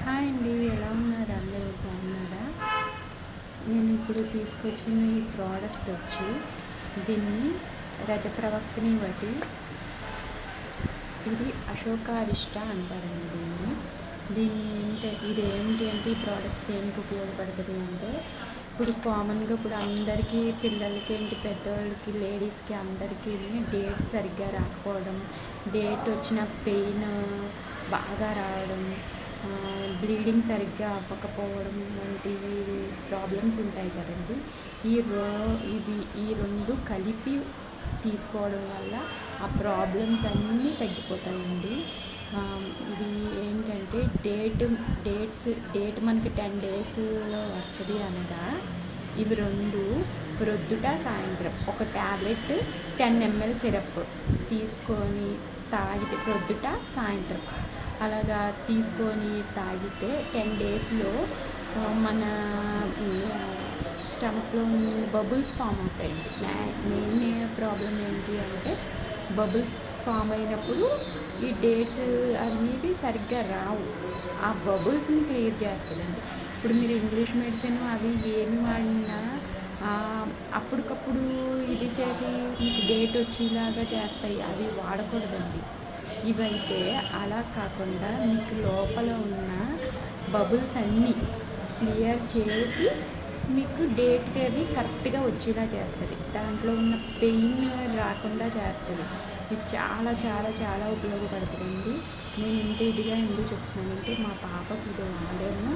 Hi అండి, ఎలా ఉన్నారు? అందరూ బాగున్నారా? నేను ఇప్పుడు తీసుకొచ్చిన ఈ ప్రోడక్ట్ వచ్చి దీన్ని రజప్రవక్తిని బట్టి ఇది అశోకారిష్ట అంటారండి. ఇది ఏంటి అంటే ఈ ప్రోడక్ట్ దేనికి ఉపయోగపడుతుంది అంటే ఇప్పుడు కామన్గా ఇప్పుడు అందరికీ పిల్లలకి ఏంటి పెద్దవాళ్ళకి లేడీస్కి అందరికీ డేట్ సరిగ్గా రాకపోవడం, డేట్ వచ్చిన పెయిన్ బాగా రావడం, బ్లీడింగ్ సరిగ్గా అవ్వకపోవడం వంటివి ప్రాబ్లమ్స్ ఉంటాయి కదండి. ఈ రెండు కలిపి తీసుకోవడం వల్ల ఆ ప్రాబ్లమ్స్ అన్నీ తగ్గిపోతాయండి. ఇది ఏంటంటే డేట్ మనకి 10 డేస్లో వస్తుంది అనగా ఇవి రెండు ప్రొద్దుట సాయంత్రం ఒక ట్యాబ్లెట్ 10 ml సిరప్ తీసుకొని తాగితే ప్రొద్దుట సాయంత్రం అలాగా తీసుకొని తాగితే 10 డేస్లో మన స్టమక్లో బబుల్స్ ఫామ్ అవుతాయండి. మెయిన్ ప్రాబ్లం ఏంటి అంటే బబుల్స్ ఫామ్ అయినప్పుడు ఈ డేట్స్ అనేవి సరిగ్గా రావు. ఆ బబుల్స్ని క్లియర్ చేస్తుందండి. ఇప్పుడు మీరు ఇంగ్లీష్ మెడిసిన్ అవి ఏమి వాడినా అప్పటికప్పుడు ఇది చేసి మీకు డేట్ వచ్చేలాగా చేస్తాయి, అవి వాడకూడదండి. ఇవైతే అలా కాకుండా మీకు లోపల ఉన్న బబుల్స్ అన్నీ క్లియర్ చేసి మీకు డేట్కి అవి కరెక్ట్గా వచ్చేలా చేస్తుంది, దాంట్లో ఉన్న పెయిన్ రాకుండా చేస్తుంది. ఇది చాలా చాలా చాలా ఉపయోగపడుతుందండి. నేను ఇదిగా ఎందుకు చెప్తున్నానంటే మా పాపకు ఇది వాడాను,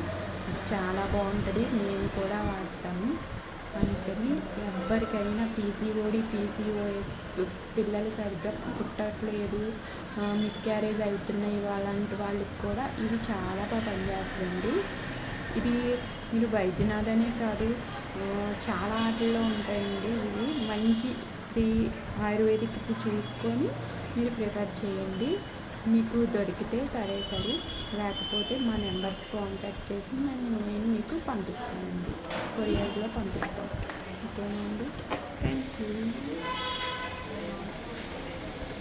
చాలా బాగుంటుంది, నేను కూడా వాడతాను. అందుకని ఎవరికైనా పీసీఓఎస్ పిల్లలు సరిగ్గా పుట్టట్లేదు, మిస్క్యారేజ్ అవుతున్నాయి అలాంటి వాళ్ళకి కూడా ఇది చాలా బాగా పనిచేస్తుందండి. ఇది మీరు వైద్యనాథ్ అనే కాదు, చాలా వాటిల్లో ఉంటాయండి. ఇవి మంచిది ఆయుర్వేదిక్ చూసుకొని మీరు ప్రిఫర్ చేయండి. మీకు దొరికితే సరే, లేకపోతే మా నెంబర్కి కాంటాక్ట్ చేసి నేను మీకు పంపిస్తానండి, కొరియర్లో పంపిస్తాను. ఓకేనండి, థ్యాంక్ యూ.